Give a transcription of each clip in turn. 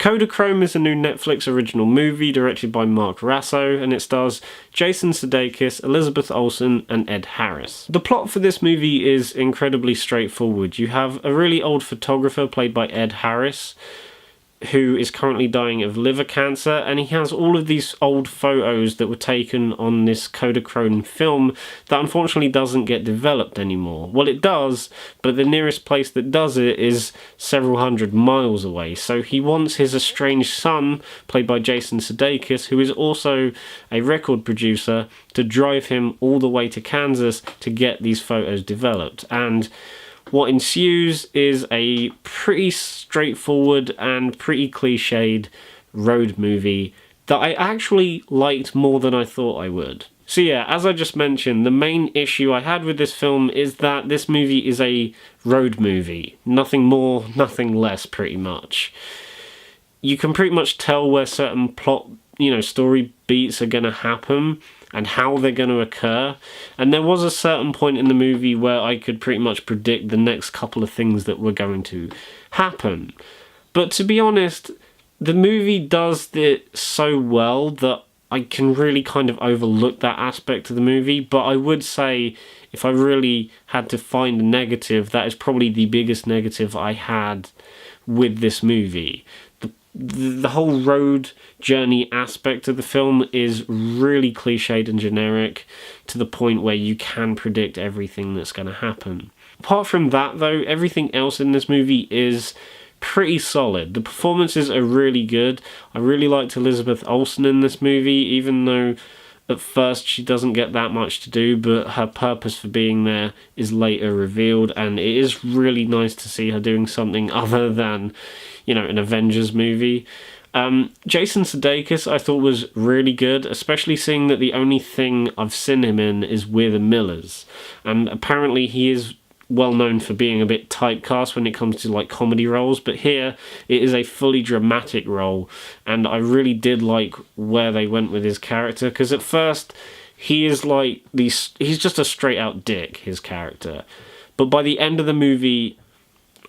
Kodachrome is a new Netflix original movie directed by Raso, and it stars Jason Sudeikis, Elizabeth Olsen, and Ed Harris. The plot for this movie is incredibly straightforward. You have a really old photographer played by Ed Harris, who is currently dying of liver cancer, and he has all of these old photos that were taken on this Kodachrome film that unfortunately doesn't get developed anymore. Well, it does, but the nearest place that does it is several hundred miles away, so he wants his estranged son, played by Jason Sudeikis, who is also a record producer, to drive him all the way to Kansas to get these photos developed. And what ensues is a pretty straightforward and pretty cliched road movie that I actually liked more than I thought I would. So yeah, as I just mentioned, the main issue I had with this film is that this movie is a road movie. Nothing more, nothing less, pretty much. You can pretty much tell where certain plot, story beats are going to happen and how they're going to occur. And there was a certain point in the movie where I could pretty much predict the next couple of things that were going to happen. But to be honest, the movie does it so well that I can really kind of overlook that aspect of the movie. But I would say, if I really had to find a negative, that is probably the biggest negative I had with this movie. The whole road journey aspect of the film is really cliched and generic to the point where you can predict everything that's going to happen. Apart from that, though, everything else in this movie is pretty solid. The performances are really good. I really liked Elizabeth Olsen in this movie, even though at first she doesn't get that much to do, but her purpose for being there is later revealed, and it is really nice to see her doing something other than, an Avengers movie. Jason Sudeikis I thought was really good, especially seeing that the only thing I've seen him in is We're the Millers, and apparently he is well known for being a bit typecast when it comes to comedy roles, but here it is a fully dramatic role, and I really did like where they went with his character, because at first he is he's just a straight out dick, his character, but by the end of the movie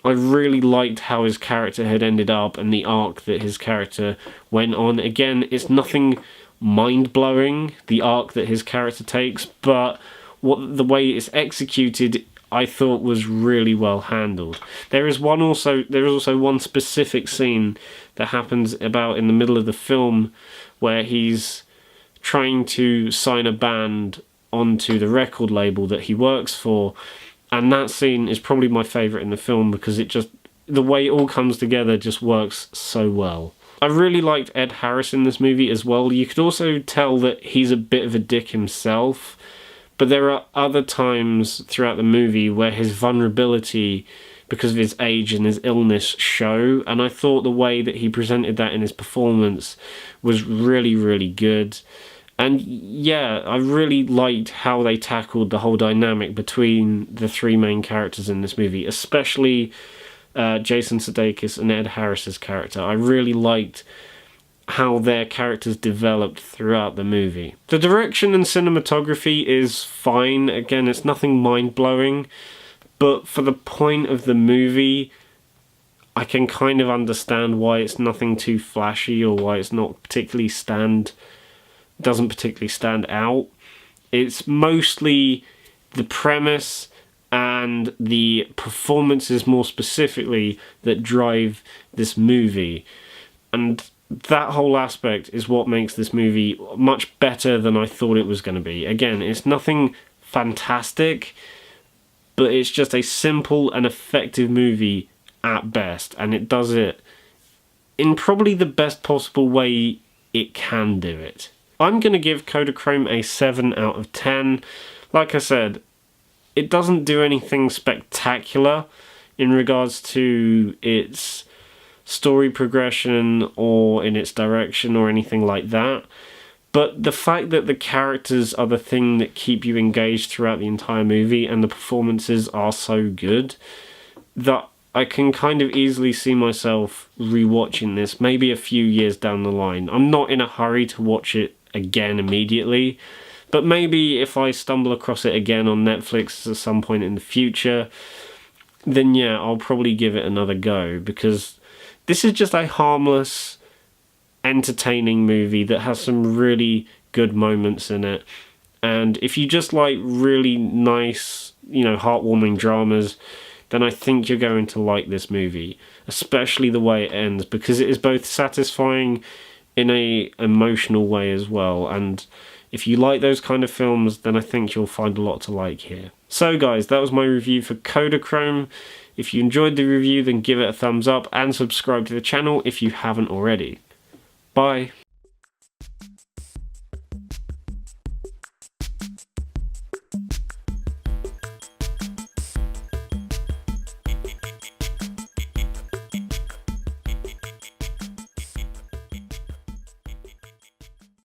I really liked how his character had ended up and the arc that his character went on. Again, it's nothing mind-blowing, the arc that his character takes, but the way it's executed I thought was really well handled. There is also one specific scene that happens about in the middle of the film where he's trying to sign a band onto the record label that he works for, and that scene is probably my favourite in the film because the way it all comes together just works so well. I really liked Ed Harris in this movie as well. You could also tell that he's a bit of a dick himself, but there are other times throughout the movie where his vulnerability because of his age and his illness show, and I thought the way that he presented that in his performance was really, really good. And yeah, I really liked how they tackled the whole dynamic between the three main characters in this movie, especially Jason Sudeikis and Ed Harris's character. I really liked how their characters developed throughout the movie. The direction and cinematography is fine. Again, it's nothing mind-blowing, but for the point of the movie, I can kind of understand why it's nothing too flashy or why it's not doesn't particularly stand out. It's mostly the premise and the performances more specifically that drive this movie, and that whole aspect is what makes this movie much better than I thought it was going to be. Again, it's nothing fantastic, but it's just a simple and effective movie at best, and it does it in probably the best possible way it can do it. I'm going to give Kodachrome a 7 out of 10. Like I said, it doesn't do anything spectacular in regards to its story progression or in its direction or anything like that, but the fact that the characters are the thing that keep you engaged throughout the entire movie and the performances are so good that I can kind of easily see myself rewatching this maybe a few years down the line. I'm not in a hurry to watch it again immediately, but maybe if I stumble across it again on Netflix at some point in the future, then yeah, I'll probably give it another go, because This is just a harmless, entertaining movie that has some really good moments in it. And if you just like really nice, heartwarming dramas, then I think you're going to like this movie, especially the way it ends, because it is both satisfying in a emotional way as well. And if you like those kind of films, then I think you'll find a lot to like here. So guys, that was my review for Kodachrome. If you enjoyed the review, then give it a thumbs up and subscribe to the channel if you haven't already. Bye.